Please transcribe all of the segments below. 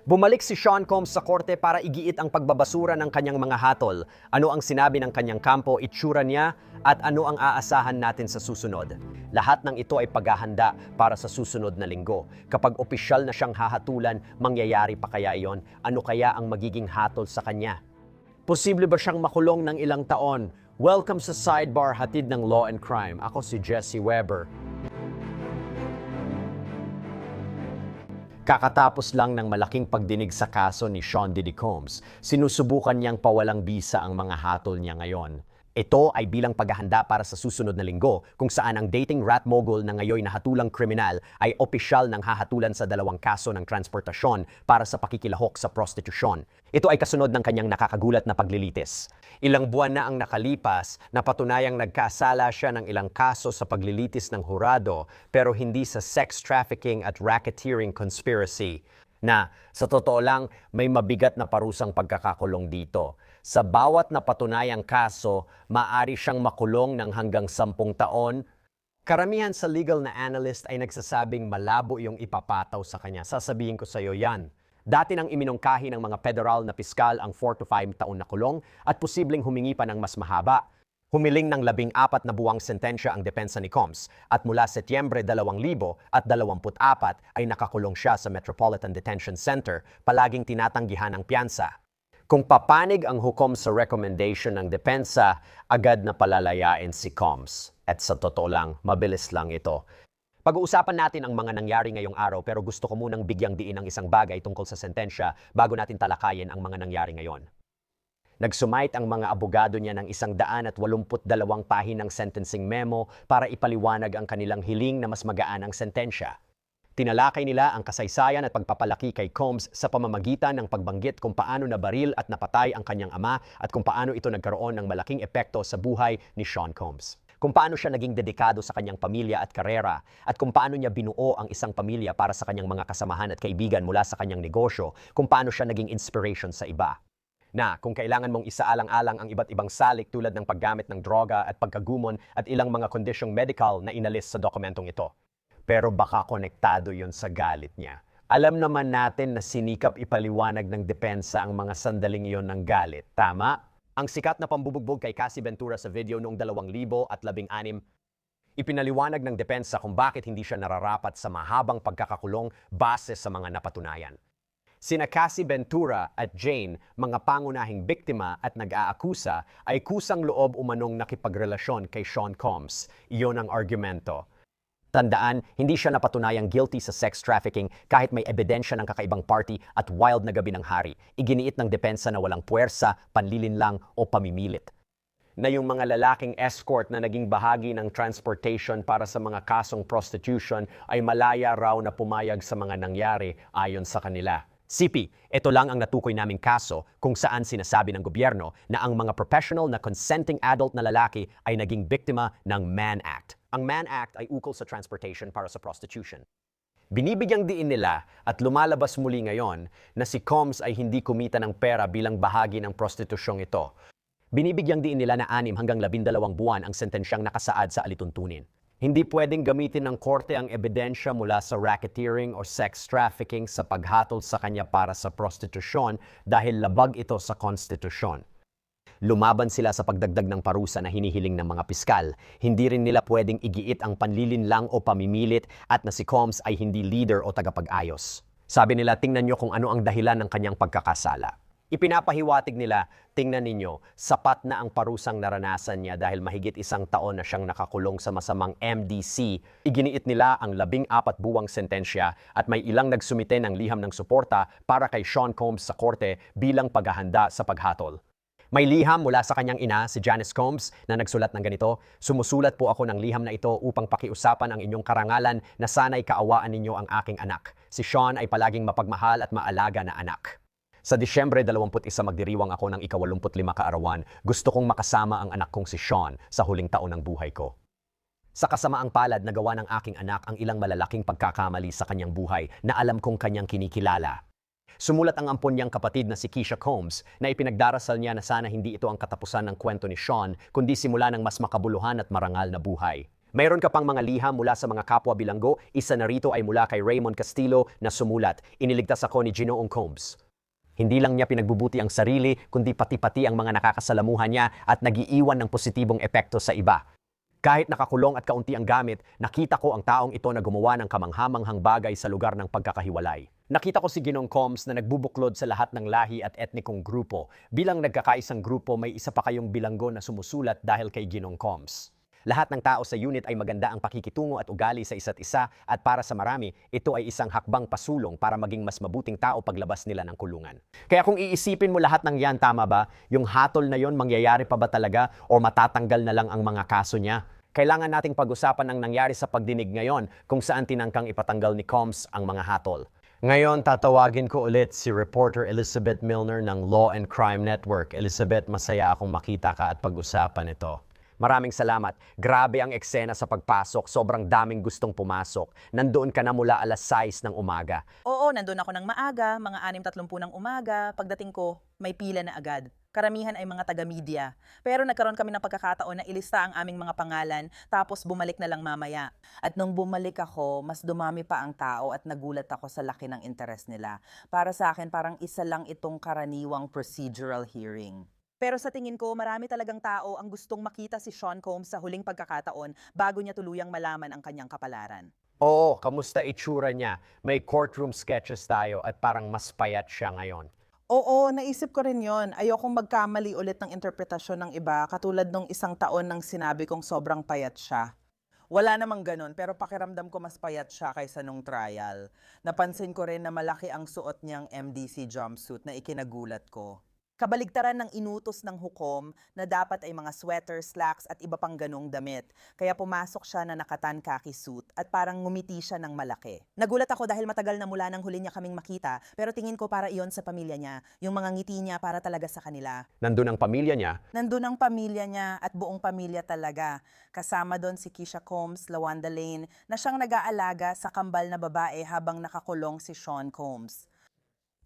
Bumalik si Sean Combs sa korte para igiit ang pagbabasura ng kanyang mga hatol. Ano ang sinabi ng kanyang kampo, itsura niya, at ano ang aasahan natin sa susunod. Lahat ng ito ay paghahanda para sa susunod na linggo. Kapag opisyal na siyang hahatulan, mangyayari pa kaya iyon? Ano kaya ang magiging hatol sa kanya? Posible ba siyang makulong ng ilang taon? Welcome sa Sidebar, hatid ng Law and Crime. Ako si Jesse Weber. Kakatapos lang ng malaking pagdinig sa kaso ni Sean Diddy Combs, sinusubukan niyang pawalang bisa ang mga hatol niya ngayon. Ito ay bilang paghahanda para sa susunod na linggo kung saan ang dating rat mogul na ngayon nahatulang kriminal ay opisyal ng hahatulan sa dalawang kaso ng transportasyon para sa pakikilahok sa prostitusyon. Ito ay kasunod ng kanyang nakakagulat na paglilitis. Ilang buwan na ang nakalipas, napatunayang nagkasala siya ng ilang kaso sa paglilitis ng hurado pero hindi sa sex trafficking at racketeering conspiracy. Na sa totoo lang, may mabigat na parusang pagkakakulong dito. Sa bawat napatunayang kaso, maaari siyang makulong ng hanggang 10 taon. Karamihan sa legal na analyst ay nagsasabing malabo yung ipapataw sa kanya. Sasabihin ko sa iyo yan. Dati nang iminungkahi ng mga federal na piskal ang 4 to 5 taon na kulong at posibleng humingi pa ng mas mahaba. Humiling ng 14 na buwang sentensya ang depensa ni Combs at mula Setyembre 2024 ay nakakulong siya sa Metropolitan Detention Center, palaging tinatanggihan ang piyansa. Kung papanig ang hukom sa recommendation ng depensa, agad na palalayain si Combs. At sa totoo lang, mabilis lang ito. Pag-uusapan natin ang mga nangyari ngayong araw pero gusto ko munang bigyang diin ang isang bagay tungkol sa sentensya bago natin talakayin ang mga nangyari ngayon. Nagsumite ang mga abogado niya ng 182 pahinang sentencing memo para ipaliwanag ang kanilang hiling na mas magaan ang sentensya. Tinalakay nila ang kasaysayan at pagpapalaki kay Combs sa pamamagitan ng pagbanggit kung paano nabaril at napatay ang kanyang ama at kung paano ito nagkaroon ng malaking epekto sa buhay ni Sean Combs. Kung paano siya naging dedikado sa kanyang pamilya at karera at kung paano niya binuo ang isang pamilya para sa kanyang mga kasamahan at kaibigan mula sa kanyang negosyo, kung paano siya naging inspiration sa iba. Na kung kailangan mong isaalang-alang ang iba't ibang salik tulad ng paggamit ng droga at pagkagumon at ilang mga kondisyong medical na inalis sa dokumentong ito. Pero baka konektado yon sa galit niya. Alam naman natin na sinikap ipaliwanag ng depensa ang mga sandaling iyon ng galit. Tama? Ang sikat na pambubugbog kay Cassie Ventura sa video noong 2016, ipinaliwanag ng depensa kung bakit hindi siya nararapat sa mahabang pagkakakulong base sa mga napatunayan. Sina Cassie Ventura at Jane, mga pangunahing biktima at nag-aakusa, ay kusang loob umanong nakipagrelasyon kay Sean Combs. Iyon ang argumento. Tandaan, hindi siya napatunayang guilty sa sex trafficking kahit may ebidensya ng kakaibang party at wild na gabi ng hari. Iginiit ng depensa na walang puwersa, panlilinlang o pamimilit. Na yung mga lalaking escort na naging bahagi ng transportation para sa mga kasong prostitution ay malaya raw na pumayag sa mga nangyari ayon sa kanila. CP, ito lang ang natukoy naming kaso kung saan sinasabi ng gobyerno na ang mga professional na consenting adult na lalaki ay naging biktima ng Mann Act. Ang Mann Act ay ukol sa transportation para sa prostitution. Binibigyang diin nila at lumalabas muli ngayon na si Combs ay hindi kumita ng pera bilang bahagi ng prostitusyong ito. Binibigyang diin nila na 6 hanggang 12 buwan ang sentensyang nakasaad sa alituntunin. Hindi pwedeng gamitin ng korte ang ebidensya mula sa racketeering o sex trafficking sa paghatol sa kanya para sa prostitusyon dahil labag ito sa konstitusyon. Lumaban sila sa pagdagdag ng parusa na hinihiling ng mga piskal. Hindi rin nila pwedeng igiit ang panlilinlang o pamimilit at na si Combs ay hindi leader o tagapag-ayos. Sabi nila, tingnan nyo kung ano ang dahilan ng kanyang pagkakasala. Ipinapahiwatig nila, tingnan ninyo, sapat na ang parusang naranasan niya dahil mahigit 1 taon na siyang nakakulong sa masamang MDC. Iginiit nila ang 14 buwang sentensya at may ilang nagsumite ng liham ng suporta para kay Sean Combs sa korte bilang paghahanda sa paghatol. May liham mula sa kanyang ina, si Janice Combs, na nagsulat ng ganito, "Sumusulat po ako ng liham na ito upang pakiusapan ang inyong karangalan na sana'y kaawaan ninyo ang aking anak. Si Sean ay palaging mapagmahal at maalaga na anak. Sa Disyembre 21 magdiriwang ako ng ika-85 kaarawan. Gusto kong makasama ang anak kong si Sean sa huling taon ng buhay ko. Sa kasamaang palad, nagawa ng aking anak ang ilang malalaking pagkakamali sa kanyang buhay na alam kong kanyang kinikilala. Sumulat ang ampon niyang kapatid na si Keisha Combs na ipinagdarasal niya na sana hindi ito ang katapusan ng kwento ni Sean, kundi simula ng mas makabuluhan at marangal na buhay. Mayroon ka pang mga liham mula sa mga kapwa bilanggo, isa na rito ay mula kay Raymond Castillo na sumulat, "Iniligtas ako ni Ginoong Combs." Hindi lang niya pinagbubuti ang sarili, kundi pati-pati ang mga nakakasalamuhan niya at nagiiwan ng positibong epekto sa iba. Kahit nakakulong at kaunti ang gamit, nakita ko ang taong ito na gumawa ng kamanghamanghang bagay sa lugar ng pagkakahiwalay. Nakita ko si Ginoong Combs na nagbubuklod sa lahat ng lahi at etnikong grupo. Bilang nagkakaisang grupo, may isa pa kayong bilanggo na sumusulat dahil kay Ginoong Combs. Lahat ng tao sa unit ay maganda ang pakikitungo at ugali sa isa't isa at para sa marami, ito ay isang hakbang pasulong para maging mas mabuting tao paglabas nila ng kulungan. Kaya kung iisipin mo lahat ng yan, tama ba? Yung hatol na yon mangyayari pa ba talaga o matatanggal na lang ang mga kaso niya? Kailangan nating pag-usapan ang nangyari sa pagdinig ngayon kung saan tinangkang ipatanggal ni Combs ang mga hatol. Ngayon, tatawagin ko ulit si reporter Elizabeth Milner ng Law and Crime Network. Elizabeth, masaya akong makita ka at pag-usapan ito. Maraming salamat. Grabe ang eksena sa pagpasok. Sobrang daming gustong pumasok. Nandoon ka na mula 6:00 ng umaga. Oo, nandun ako ng maaga, mga 6:30 ng umaga. Pagdating ko, may pila na agad. Karamihan ay mga taga-media. Pero nagkaroon kami ng pagkakataon na ilista ang aming mga pangalan, tapos bumalik na lang mamaya. At nung bumalik ako, mas dumami pa ang tao at nagulat ako sa laki ng interes nila. Para sa akin, parang isa lang itong karaniwang procedural hearing. Pero sa tingin ko, marami talagang tao ang gustong makita si Sean Combs sa huling pagkakataon bago niya tuluyang malaman ang kanyang kapalaran. Oo, kamusta itsura niya? May courtroom sketches tayo at parang mas payat siya ngayon. Oo, naisip ko rin yon. Ayokong magkamali ulit ng interpretasyon ng iba katulad nung 1 taon nang sinabi kong sobrang payat siya. Wala namang ganun, pero pakiramdam ko mas payat siya kaysa nung trial. Napansin ko rin na malaki ang suot niyang MDC jumpsuit na ikinagulat ko. Kabaligtaran ng inutos ng hukom na dapat ay mga sweater, slacks at iba pang ganong damit. Kaya pumasok siya na nakatan khaki suit at parang ngumiti siya ng malaki. Nagulat ako dahil matagal na mula nang huli niya kaming makita, pero tingin ko para iyon sa pamilya niya. Yung mga ngiti niya para talaga sa kanila. Nandun ang pamilya niya. Nandun ang pamilya niya at buong pamilya talaga. Kasama doon si Keisha Combs, Lawanda Lane, na siyang nag-aalaga sa kambal na babae habang nakakulong si Sean Combs.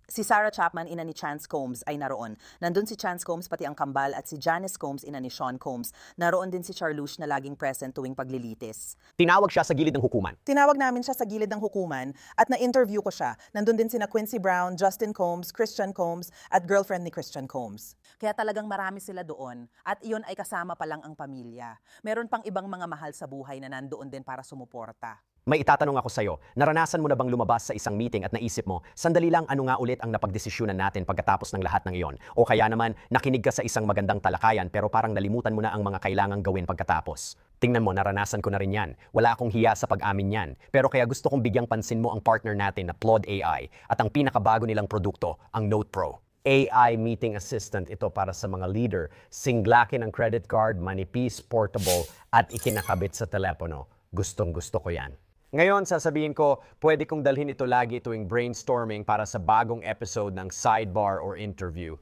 Si Sarah Chapman, ina ni Chance Combs, ay naroon. Nandun si Chance Combs pati ang kambal at si Janice Combs, ina ni Sean Combs. Naroon din si Charlouche na laging present tuwing paglilitis. Tinawag siya sa gilid ng hukuman. Tinawag namin siya sa gilid ng hukuman at na-interview ko siya. Nandun din sina Quincy Brown, Justin Combs, Christian Combs at girlfriend ni Christian Combs. Kaya talagang marami sila doon at iyon ay kasama pa lang ang pamilya. Meron pang ibang mga mahal sa buhay na nandoon din para sumuporta. May itatanong ako sa'yo, naranasan mo na bang lumabas sa isang meeting at naisip mo, sandali lang ano nga ulit ang napagdesisyonan natin pagkatapos ng lahat ng iyon? O kaya naman, nakinig ka sa isang magandang talakayan pero parang nalimutan mo na ang mga kailangang gawin pagkatapos? Tingnan mo, naranasan ko na rin yan. Wala akong hiya sa pag-amin yan. Pero kaya gusto kong bigyang pansin mo ang partner natin na Plod AI at ang pinakabago nilang produkto, ang Note Pro. AI meeting assistant ito para sa mga leader. Singlakin ang credit card, manipis, portable at ikinakabit sa telepono. Gustong-gusto ko yan. Ngayon, sasabihin ko, pwede kong dalhin ito lagi tuwing brainstorming para sa bagong episode ng Sidebar or Interview.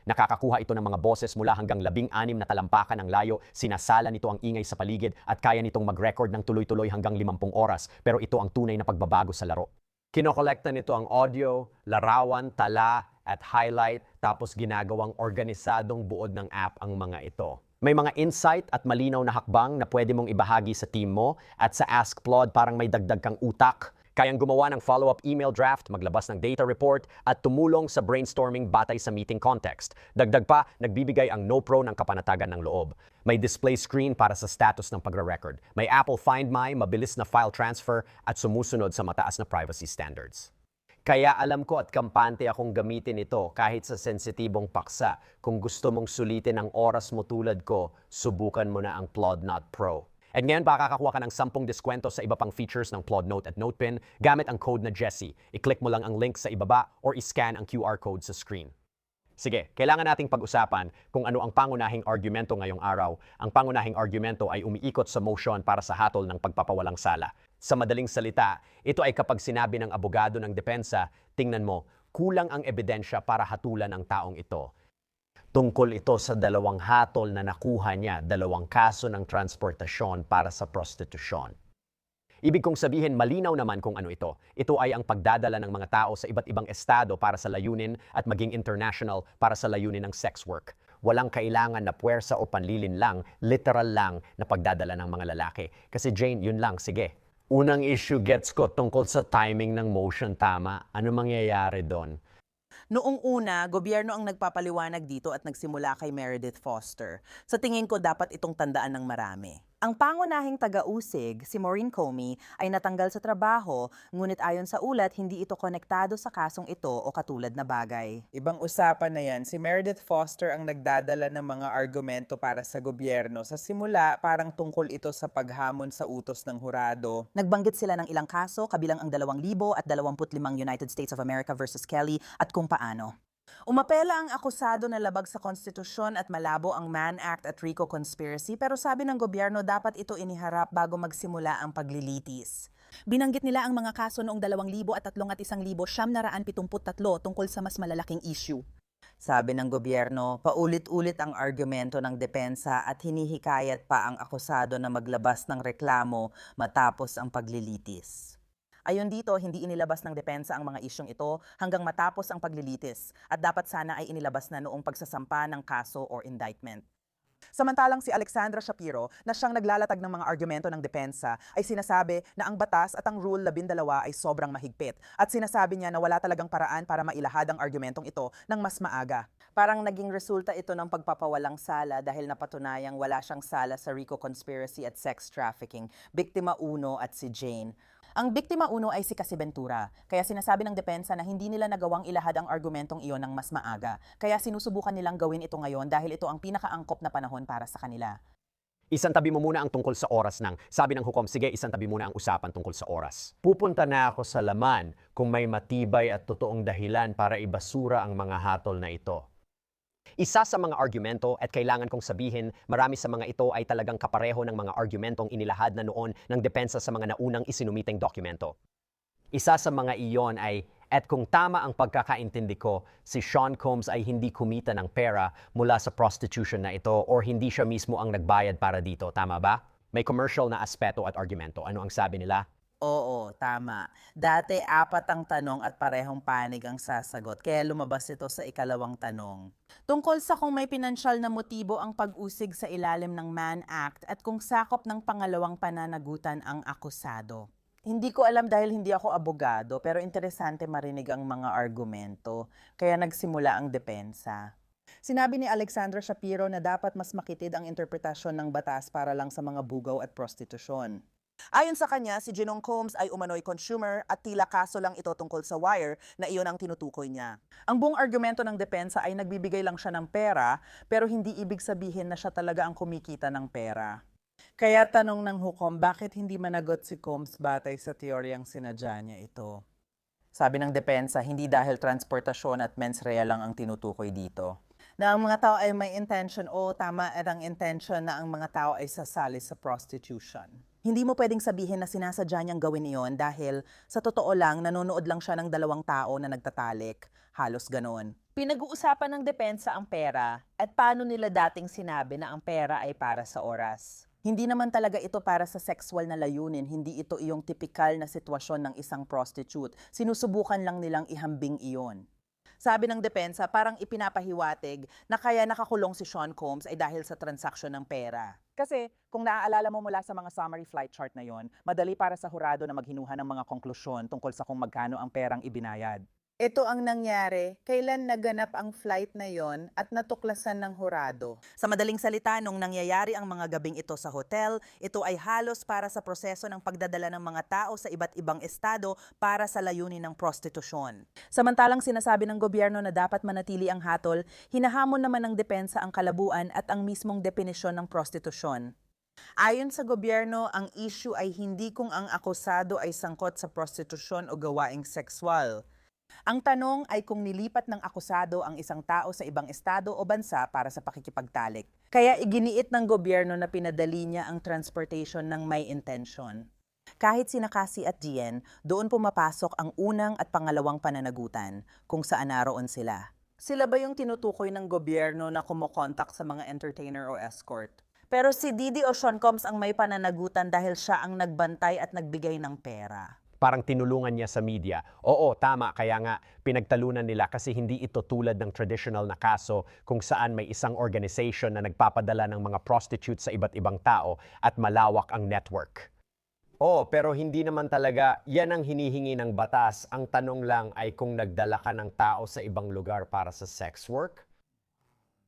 Nakakakuha ito ng mga boses mula hanggang 16 na talampakan ng layo, sinasala nito ang ingay sa paligid at kaya nitong mag-record ng tuloy-tuloy hanggang 50 oras. Pero ito ang tunay na pagbabago sa laro. Kinokolekta nito ang audio, larawan, tala at highlight tapos ginagawang organisadong buod ng app ang mga ito. May mga insight at malinaw na hakbang na pwede mong ibahagi sa team mo at sa Ask Plod parang may dagdag kang utak. Kayang gumawa ng follow-up email draft, maglabas ng data report at tumulong sa brainstorming batay sa meeting context. Dagdag pa, nagbibigay ang NoPro ng kapanatagan ng loob. May display screen para sa status ng pagre-record. May Apple Find My, mabilis na file transfer at sumusunod sa mataas na privacy standards. Kaya alam ko at kampante akong gamitin ito kahit sa sensitibong paksa. Kung gusto mong sulitin ang oras mo tulad ko, subukan mo na ang Plod Note Pro. At ngayon makakakuha ka ng 10 diskwento sa iba pang features ng Plod Note at Notepin gamit ang code na Jessie. I-click mo lang ang link sa ibaba or i-scan ang QR code sa screen. Sige, kailangan nating pag-usapan kung ano ang pangunahing argumento ngayong araw. Ang pangunahing argumento ay umiikot sa motion para sa hatol ng pagpapawalang sala. Sa madaling salita, ito ay kapag sinabi ng abogado ng depensa, tingnan mo, kulang ang ebidensya para hatulan ang taong ito. Tungkol ito sa 2 hatol na nakuha niya, 2 kaso ng transportasyon para sa prostitusyon. Ibig kong sabihin, malinaw naman kung ano ito. Ito ay ang pagdadala ng mga tao sa iba't ibang estado para sa layunin at maging international para sa layunin ng sex work. Walang kailangan na puwersa o panlilin lang, literal lang na pagdadala ng mga lalaki. Kasi Jane, yun lang, sige. Unang issue gets ko tungkol sa timing ng motion, tama. Ano mangyayari doon? Noong una, gobyerno ang nagpapaliwanag dito at nagsimula kay Meredith Foster. Sa tingin ko, dapat itong tandaan ng marami. Ang pangunahing taga-usig, si Maureen Comey, ay natanggal sa trabaho, ngunit ayon sa ulat, hindi ito konektado sa kasong ito o katulad na bagay. Ibang usapan na yan, si Meredith Foster ang nagdadala ng mga argumento para sa gobyerno. Sa simula, parang tungkol ito sa paghamon sa utos ng hurado. Nagbanggit sila ng ilang kaso, kabilang ang 2,025 United States of America versus Kelly at kung paano. Umapela ang akusado na labag sa konstitusyon at malabo ang Mann Act at RICO conspiracy, pero sabi ng gobyerno dapat ito iniharap bago magsimula ang paglilitis. Binanggit nila ang mga kaso noong 2003 at 1,973 tungkol sa mas malalaking issue. Sabi ng gobyerno, paulit-ulit ang argumento ng depensa at hinihikayat pa ang akusado na maglabas ng reklamo matapos ang paglilitis. Ayon dito, hindi inilabas ng depensa ang mga isyong ito hanggang matapos ang paglilitis at dapat sana ay inilabas na noong pagsasampa ng kaso or indictment. Samantalang si Alexandra Shapiro, na siyang naglalatag ng mga argumento ng depensa, ay sinasabi na ang batas at ang Rule 12 ay sobrang mahigpit at sinasabi niya na wala talagang paraan para mailahad ang argumentong ito ng mas maaga. Parang naging resulta ito ng pagpapawalang sala dahil napatunayang wala siyang sala sa RICO conspiracy at sex trafficking, Biktima 1 at si Jane. Ang Biktima 1 ay si Casiventura, kaya sinasabi ng depensa na hindi nila nagawang ilahad ang argumentong iyon ng mas maaga. Kaya sinusubukan nilang gawin ito ngayon dahil ito ang pinakaangkop na panahon para sa kanila. Isantabi mo muna ang tungkol sa oras ng. Sabi ng hukom, sige, isantabi muna ang usapan tungkol sa oras. Pupunta na ako sa laman kung may matibay at totoong dahilan para ibasura ang mga hatol na ito. Isa sa mga argumento at kailangan kong sabihin, marami sa mga ito ay talagang kapareho ng mga argumentong inilahad na noon ng depensa sa mga naunang isinumiteng dokumento. Isa sa mga iyon ay, at kung tama ang pagkakaintindi ko, si Sean Combs ay hindi kumita ng pera mula sa prostitution na ito or hindi siya mismo ang nagbayad para dito, tama ba? May commercial na aspeto at argumento. Ano ang sabi nila? Oo, tama. Dati 4 ang tanong at parehong panig ang sasagot, kaya lumabas ito sa ikalawang tanong. Tungkol sa kung may pinansyal na motibo ang pag-usig sa ilalim ng Mann Act at kung sakop ng pangalawang pananagutan ang akusado. Hindi ko alam dahil hindi ako abogado, pero interesante marinig ang mga argumento, kaya nagsimula ang depensa. Sinabi ni Alexandra Shapiro na dapat mas makitid ang interpretasyon ng batas para lang sa mga bugaw at prostitusyon. Ayon sa kanya, si Ginong Combs ay umano'y consumer at tila kaso lang ito tungkol sa wire na iyon ang tinutukoy niya. Ang buong argumento ng depensa ay nagbibigay lang siya ng pera pero hindi ibig sabihin na siya talaga ang kumikita ng pera. Kaya tanong ng hukom, bakit hindi managot si Combs batay sa teoryang sinadya niya ito? Sabi ng depensa, hindi dahil transportasyon at mens rea lang ang tinutukoy dito. Na ang mga tao ay may intention o tama at ang intention na ang mga tao ay sasali sa prostitution. Hindi mo pwedeng sabihin na sinasadya niyang gawin iyon dahil sa totoo lang nanonood lang siya ng 2 tao na nagtatalik. Halos ganoon. Pinag-uusapan ng depensa ang pera at paano nila dating sinabi na ang pera ay para sa oras. Hindi naman talaga ito para sa sexual na layunin, hindi ito iyong tipikal na sitwasyon ng isang prostitute. Sinusubukan lang nilang ihambing iyon. Sabi ng depensa, parang ipinapahiwatig na kaya nakakulong si Sean Combs ay dahil sa transaksyon ng pera. Kasi kung naaalala mo mula sa mga summary flight chart na yon, madali para sa hurado na maghinuha ng mga konklusyon tungkol sa kung magkano ang perang ibinayad. Ito ang nangyari, kailan naganap ang flight na yon at natuklasan ng hurado. Sa madaling salita, nung nangyayari ang mga gabing ito sa hotel, ito ay halos para sa proseso ng pagdadala ng mga tao sa iba't ibang estado para sa layunin ng prostitusyon. Samantalang sinasabi ng gobyerno na dapat manatili ang hatol, hinahamon naman ng depensa ang kalabuan at ang mismong definisyon ng prostitusyon. Ayon sa gobyerno, ang issue ay hindi kung ang akusado ay sangkot sa prostitusyon o gawaing sexual. Ang tanong ay kung nilipat ng akusado ang isang tao sa ibang estado o bansa para sa pakikipagtalik. Kaya iginiit ng gobyerno na pinadali niya ang transportation ng may intention. Kahit sina Cassie at Gian, doon pumapasok ang unang at pangalawang pananagutan kung saan naroon sila. Sila ba yung tinutukoy ng gobyerno na kumokontak sa mga entertainer o escort? Pero si Didi o Sean Combs ang may pananagutan dahil siya ang nagbantay at nagbigay ng pera. Parang tinulungan niya sa media. Oo, tama, kaya nga pinagtalunan nila kasi hindi ito tulad ng traditional na kaso kung saan may isang organization na nagpapadala ng mga prostitutes sa iba't ibang tao at malawak ang network. Oo, pero hindi naman talaga yan ang hinihingi ng batas. Ang tanong lang ay kung nagdala ka ng tao sa ibang lugar para sa sex work?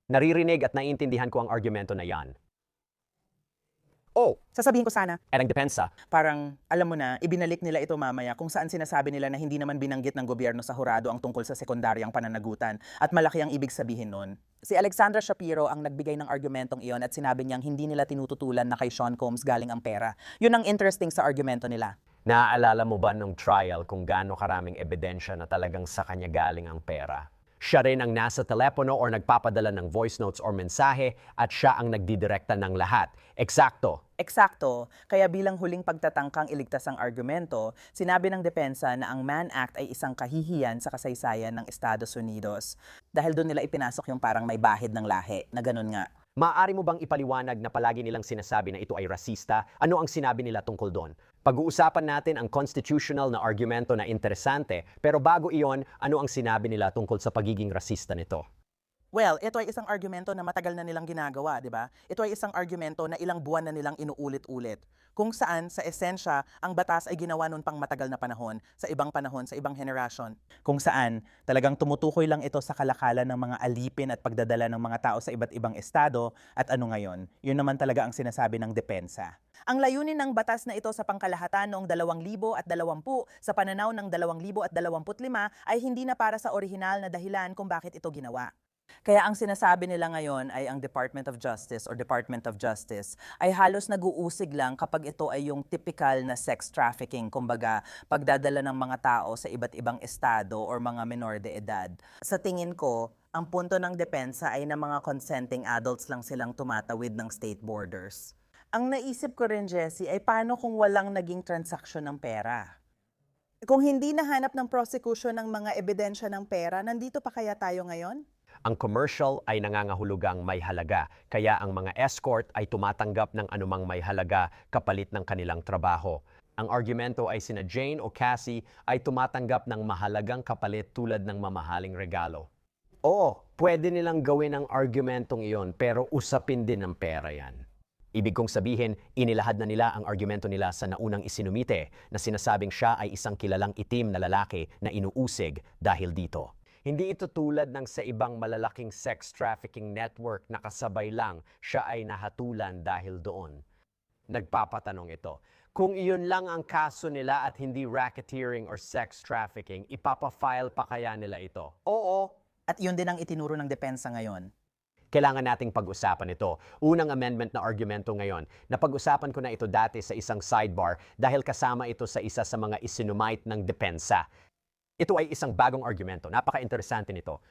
Naririnig at naiintindihan ko ang argumento na yan. Oh, Sasabihin ko sana, at ang depensa, parang, alam mo na, ibinalik nila ito mamaya kung saan sinasabi nila na hindi naman binanggit ng gobyerno sa hurado ang tungkol sa sekundaryang pananagutan at malaki ang ibig sabihin nun. Si Alexandra Shapiro ang nagbigay ng argumentong iyon at sinabi niyang hindi nila tinututulan na kay Sean Combs galing ang pera. Yun ang interesting sa argumento nila. naaalala mo ba nung trial kung gaano karaming ebidensya na talagang sa kanya galing ang pera? Siya rin ang nasa telepono or nagpapadala ng voice notes or mensahe at siya ang nagdidirekta ng lahat. Eksakto. Eksakto, kaya bilang huling pagtatangkang iligtas ang argumento, sinabi ng depensa na ang Mann Act ay isang kahihiyan sa kasaysayan ng Estados Unidos. Dahil doon nila ipinasok yung parang may bahid ng lahi, na ganun nga. Maaari mo bang ipaliwanag na palagi nilang sinasabi na ito ay rasista? Ano ang sinabi nila tungkol doon? Pag-uusapan natin ang constitutional na argumento na interesante, pero bago iyon, ano ang sinabi nila tungkol sa pagiging rasista nito? Well, ito ay isang argumento na matagal na nilang ginagawa, di ba? Ito ay isang argumento na ilang buwan na nilang inuulit-ulit. Kung saan, sa esensya, ang batas ay ginawa noon pang matagal na panahon, sa ibang henerasyon. Kung saan, talagang tumutukoy lang ito sa kalakalan ng mga alipin at pagdadala ng mga tao sa iba't ibang estado, at ano ngayon, yun naman talaga ang sinasabi ng depensa. Ang layunin ng batas na ito sa pangkalahatan noong 2020 sa pananaw ng 2025 ay hindi na para sa orihinal na dahilan kung bakit ito ginawa. Kaya ang sinasabi nila ngayon ay ang Department of Justice ay halos nag-uusig lang kapag ito ay yung typical na sex trafficking, kumbaga pagdadala ng mga tao sa iba't ibang estado or mga menor de edad. Sa tingin ko, ang punto ng depensa ay na mga consenting adults lang silang tumatawid ng state borders. Ang naisip ko rin, Jessie, ay paano kung walang naging transaksyon ng pera? Kung hindi nahanap ng prosecution ng mga ebidensya ng pera, nandito pa kaya tayo ngayon? Ang commercial ay nangangahulugang may halaga, kaya ang mga escort ay tumatanggap ng anumang may halaga kapalit ng kanilang trabaho. Ang argumento ay sina Jane o Cassie ay tumatanggap ng mahalagang kapalit tulad ng mamahaling regalo. Oo, pwede nilang gawin ang argumentong iyon pero usapin din ng pera yan. Ibig kong sabihin, inilahad na nila ang argumento nila sa naunang isinumite na sinasabing siya ay isang kilalang itim na lalaki na inuusig dahil dito. Hindi ito tulad ng sa ibang malalaking sex trafficking network na kasabay lang siya ay nahatulan dahil doon. Nagpapatanong ito, kung iyon lang ang kaso nila at hindi racketeering or sex trafficking, ipapafile pa kaya nila ito? Oo. At yun din ang itinuro ng depensa ngayon. Kailangan nating pag-usapan ito. Unang amendment na argumento ngayon. Napag-usapan ko na ito dati sa isang sidebar dahil kasama ito sa isa sa mga isinumite ng depensa. Ito ay isang bagong argumento. Napaka-interesante nito.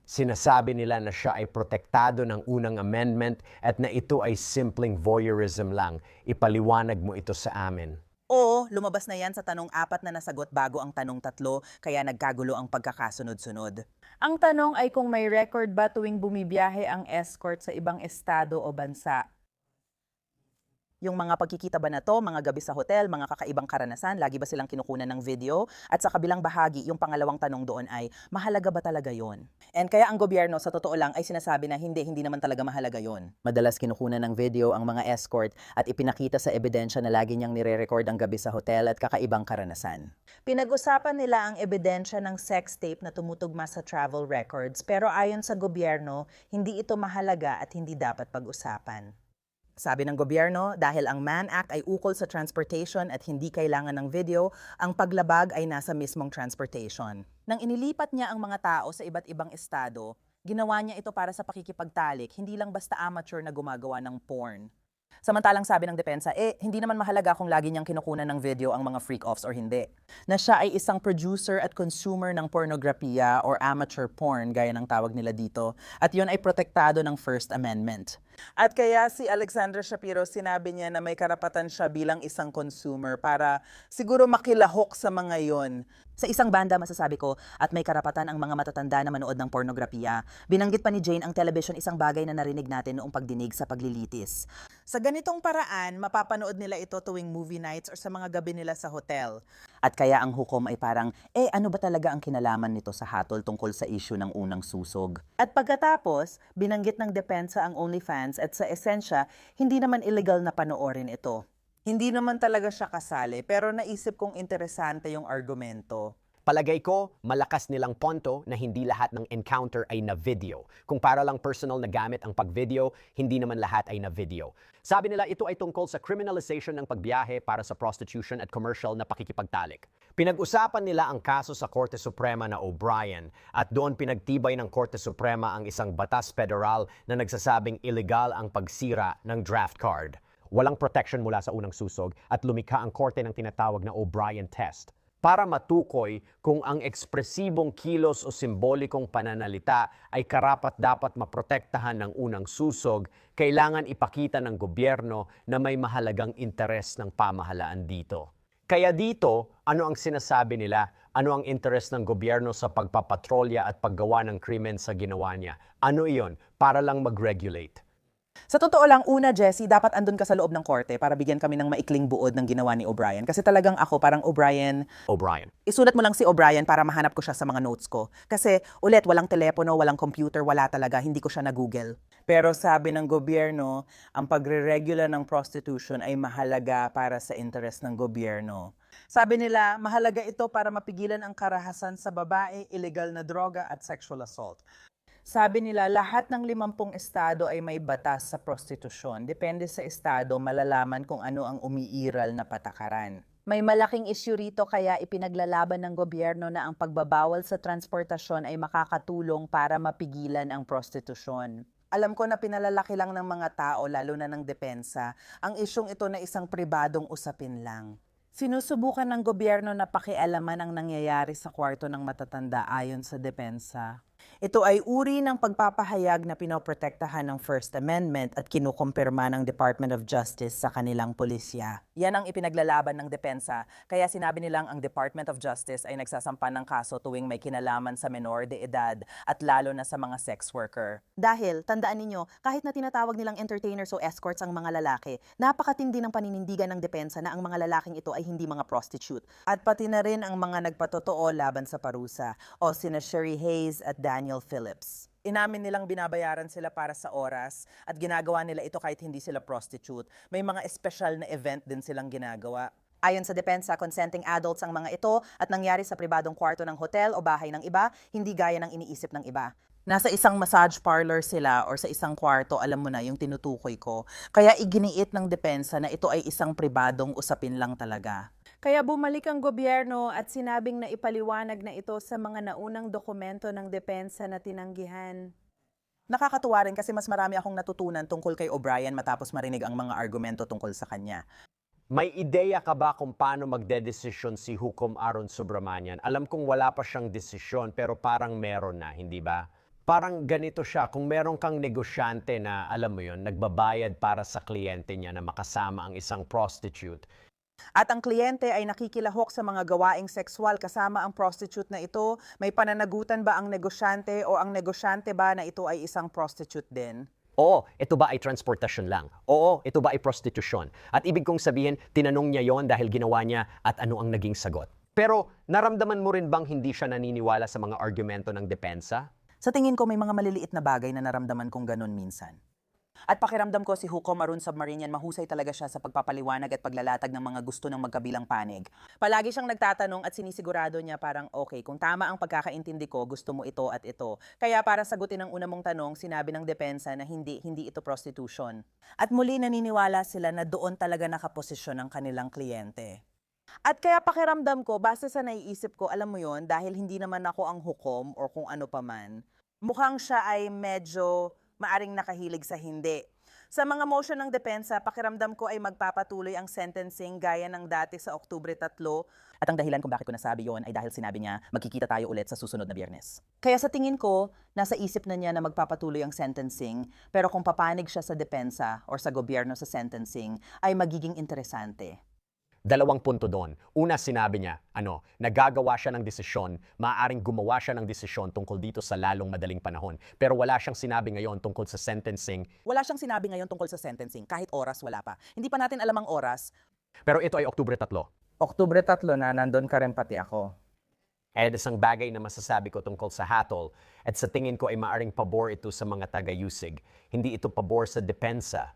Sinasabi nila na siya ay protektado ng unang amendment at na ito ay simpleng voyeurism lang. Ipaliwanag mo ito sa amin. Oo, lumabas na yan sa tanong 4 na nasagot bago ang tanong 3, kaya nagkagulo ang pagkakasunod-sunod. Ang tanong ay kung may record ba tuwing bumibiyahe ang escort sa ibang estado o bansa. Yung mga pagkikita ba na to, mga gabi sa hotel, mga kakaibang karanasan, lagi ba silang kinukunan ng video? At sa kabilang bahagi, yung pangalawang tanong doon ay, mahalaga ba talaga yon? And kaya ang gobyerno, sa totoo lang, ay sinasabi na hindi naman talaga mahalaga yon. Madalas kinukunan ng video ang mga escort at ipinakita sa ebidensya na lagi niyang nire-record ang gabi sa hotel at kakaibang karanasan. Pinag-usapan nila ang ebidensya ng sex tape na tumutugma sa travel records, pero ayon sa gobyerno, hindi ito mahalaga at hindi dapat pag-usapan. Sabi ng gobyerno, dahil ang Mann Act ay ukol sa transportation at hindi kailangan ng video, ang paglabag ay nasa mismong transportation. Nang inilipat niya ang mga tao sa iba't ibang estado, ginawa niya ito para sa pakikipagtalik, hindi lang basta amateur na gumagawa ng porn. Samantalang sabi ng depensa, hindi naman mahalaga kung lagi niyang kinukunan ng video ang mga freak-offs or hindi. Na siya ay isang producer at consumer ng pornografiya or amateur porn, gaya ng tawag nila dito, at yun ay protektado ng First Amendment. At kaya si Alexandra Shapiro, sinabi niya na may karapatan siya bilang isang consumer para siguro makilahok sa mga yon. Sa isang banda, masasabi ko, at may karapatan ang mga matatanda na manood ng pornografiya. Binanggit pa ni Jane ang television, isang bagay na narinig natin noong pagdinig sa paglilitis. Sa ganitong paraan, mapapanood nila ito tuwing movie nights or sa mga gabi nila sa hotel. At kaya ang hukom ay parang, ano ba talaga ang kinalaman nito sa hatol tungkol sa issue ng unang susog? At pagkatapos, binanggit ng depensa ang OnlyFans at sa esensya, hindi naman illegal na panoorin ito. Hindi naman talaga siya kasali, pero naisip kong interesante yung argumento. Palagay ko, malakas nilang ponto na hindi lahat ng encounter ay na video. Kung para lang personal na gamit ang pag-video, hindi naman lahat ay na video. Sabi nila ito ay tungkol sa criminalization ng pagbiyahe para sa prostitution at commercial na pakikipagtalik. Pinag-usapan nila ang kaso sa Korte Suprema na O'Brien at doon pinagtibay ng Korte Suprema ang isang batas federal na nagsasabing illegal ang pagsira ng draft card. Walang protection mula sa unang susog at lumikha ang korte ng tinatawag na O'Brien test para matukoy kung ang ekspresibong kilos o simbolikong pananalita ay karapat-dapat maprotektahan ng unang susog, kailangan ipakita ng gobyerno na may mahalagang interes ng pamahalaan dito. Kaya dito, ano ang sinasabi nila? Ano ang interes ng gobyerno sa pagpapatrolya at paggawa ng krimen sa ginawa niya? Ano iyon? Para lang mag-regulate. Sa totoo lang, una, Jessie, dapat andun ka sa loob ng korte para bigyan kami ng maikling buod ng ginawa ni O'Brien. Kasi talagang ako, parang O'Brien, isulat mo lang si O'Brien para mahanap ko siya sa mga notes ko. Kasi ulit, walang telepono, walang computer, wala talaga, hindi ko siya na-google. Pero sabi ng gobyerno, ang pagre-regula ng prostitution ay mahalaga para sa interes ng gobyerno. Sabi nila, mahalaga ito para mapigilan ang karahasan sa babae, illegal na droga at sexual assault. Sabi nila, lahat ng 50 estado ay may batas sa prostitusyon. Depende sa estado, malalaman kung ano ang umiiral na patakaran. May malaking issue rito kaya ipinaglalaban ng gobyerno na ang pagbabawal sa transportasyon ay makakatulong para mapigilan ang prostitusyon. Alam ko na pinalalaki lang ng mga tao, lalo na ng depensa, ang isyong ito na isang pribadong usapin lang. Sinusubukan ng gobyerno na pakialaman ang nangyayari sa kwarto ng matatanda ayon sa depensa. Ito ay uri ng pagpapahayag na pinoprotektahan ng First Amendment at kinukumpirma ng Department of Justice sa kanilang pulisya. Yan ang ipinaglalaban ng depensa, kaya sinabi nilang ang Department of Justice ay nagsasampa ng kaso tuwing may kinalaman sa menor de edad at lalo na sa mga sex worker. Dahil, tandaan ninyo, kahit na tinatawag nilang entertainers o escorts ang mga lalaki, napakatindi ng paninindigan ng depensa na ang mga lalaking ito ay hindi mga prostitute. At pati na rin ang mga nagpatotoo laban sa parusa, o sina Sherry Hayes at Daniel Phillips. Inamin nilang binabayaran sila para sa oras at ginagawa nila ito kahit hindi sila prostitute. May mga espesyal na event din silang ginagawa. Ayon sa depensa, consenting adults ang mga ito at nangyari sa pribadong kwarto ng hotel o bahay ng iba, hindi gaya ng iniisip ng iba. Nasa isang massage parlor sila or sa isang kwarto, alam mo na yung tinutukoy ko. Kaya iginiit ng depensa na ito ay isang pribadong usapin lang talaga. Kaya bumalik ang gobyerno at sinabing na ipaliwanag na ito sa mga naunang dokumento ng depensa na tinanggihan. Nakakatuwa rin kasi mas marami akong natutunan tungkol kay O'Brien matapos marinig ang mga argumento tungkol sa kanya. May ideya ka ba kung paano magdedesisyon si Hukom Aaron Subramanian? Alam kong wala pa siyang desisyon pero parang meron na, hindi ba? Parang ganito siya, kung meron kang negosyante na, alam mo yon, nagbabayad para sa kliyente niya na makasama ang isang prostitute. At ang kliyente ay nakikilahok sa mga gawaing sexual kasama ang prostitute na ito. May pananagutan ba ang negosyante o ang negosyante ba na ito ay isang prostitute din? Oo, ito ba ay transportasyon lang? Oo, ito ba ay prostitusyon? At ibig kong sabihin, tinanong niya yon dahil ginawa niya at ano ang naging sagot. Pero naramdaman mo rin bang hindi siya naniniwala sa mga argumento ng depensa? Sa tingin ko may mga maliliit na bagay na naramdaman kong ganun minsan. At pakiramdam ko si Hukom Aaron Subramanian mahusay talaga siya sa pagpapaliwanag at paglalatag ng mga gusto ng magkabilang panig. Palagi siyang nagtatanong at sinisigurado niya parang okay, kung tama ang pagkakaintindi ko, gusto mo ito at ito. Kaya para sagutin ang una mong tanong, sinabi ng depensa na hindi ito prostitution. At muli naniniwala sila na doon talaga nakaposisyon ang kanilang kliyente. At kaya pakiramdam ko, base sa naiisip ko, alam mo yon, dahil hindi naman ako ang hukom or kung ano paman, mukhang siya ay medyo maaring nakahilig sa hindi. Sa mga motion ng depensa, pakiramdam ko ay magpapatuloy ang sentencing gaya ng dati sa Oktubre 3. At ang dahilan kung bakit ko nasabi yon ay dahil sinabi niya, magkikita tayo ulit sa susunod na Biyernes. Kaya sa tingin ko, nasa isip na niya na magpapatuloy ang sentencing, pero kung papanig siya sa depensa or sa gobyerno sa sentencing, ay magiging interesante. 2 punto doon. Una, sinabi niya, nagagawa siya ng desisyon, maaaring gumawa siya ng desisyon tungkol dito sa lalong madaling panahon. Pero wala siyang sinabi ngayon tungkol sa sentencing. Wala siyang sinabi ngayon tungkol sa sentencing, kahit oras wala pa. Hindi pa natin alam ang oras. Pero ito ay Oktubre 3. Oktubre 3 na, nandun ka rin pati ako. And isang bagay na masasabi ko tungkol sa hatol, at sa tingin ko ay maaring pabor ito sa mga taga-usig. Hindi ito pabor sa depensa.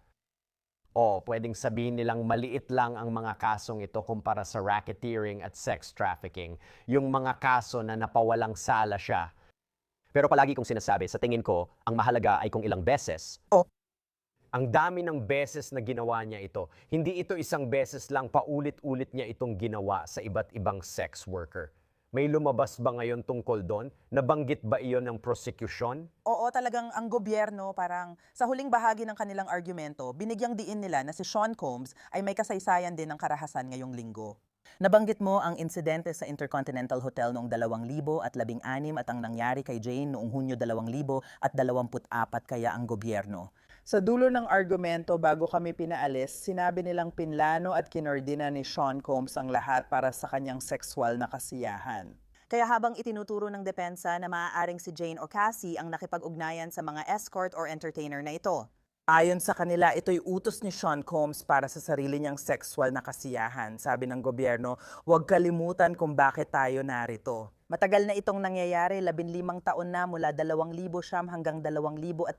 O pwedeng sabihin nilang maliit lang ang mga kasong ito kumpara sa racketeering at sex trafficking. Yung mga kaso na napawalang sala siya. Pero palagi kong sinasabi, sa tingin ko, ang mahalaga ay kung ilang beses. Ang dami ng beses na ginawa niya ito. Hindi ito isang beses lang, paulit-ulit niya itong ginawa sa iba't ibang sex worker. May lumabas ba ngayon tungkol doon? Nabanggit ba iyon ng prosecution? Oo, talagang ang gobyerno parang sa huling bahagi ng kanilang argumento, binigyang diin nila na si Sean Combs ay may kasaysayan din ng karahasan ngayong linggo. Nabanggit mo ang insidente sa Intercontinental Hotel noong 2016 at ang nangyari kay Jane noong Hunyo 2024 kaya ang gobyerno. Sa dulo ng argumento bago kami pinaalis, sinabi nilang pinlano at kinordina ni Sean Combs ang lahat para sa kanyang sexual na kasiyahan. Kaya habang itinuturo ng depensa na maaaring si Jane o Cassie ang nakipag-ugnayan sa mga escort or entertainer na ito. Ayon sa kanila, ito'y utos ni Sean Combs para sa sarili niyang sexual na kasiyahan. Sabi ng gobyerno, huwag kalimutan kung bakit tayo narito. Matagal na itong nangyayari, 15 taon na mula 2000 hanggang 2024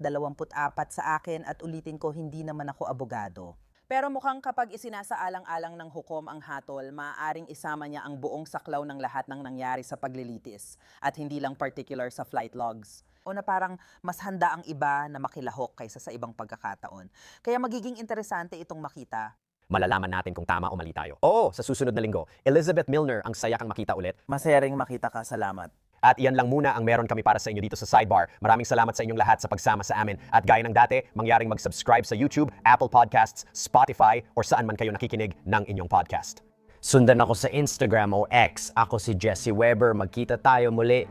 sa akin at ulitin ko, hindi naman ako abogado. Pero mukhang kapag isinasaalang-alang ng hukom ang hatol, maaaring isama niya ang buong saklaw ng lahat ng nangyari sa paglilitis at hindi lang particular sa flight logs. O na parang mas handa ang iba na makilahok kaysa sa ibang pagkakataon. Kaya magiging interesante itong makita. Malalaman natin kung tama o mali tayo. Oo, sa susunod na linggo, Elizabeth Milner, ang saya kang makita ulit. Masaya ring makita ka, salamat. At iyan lang muna ang meron kami para sa inyo dito sa Sidebar. Maraming salamat sa inyong lahat sa pagsama sa amin. At gaya ng dati, mangyaring mag-subscribe sa YouTube, Apple Podcasts, Spotify, or saan man kayo nakikinig ng inyong podcast. Sundan ako sa Instagram o X. Ako si Jesse Weber. Magkita tayo muli.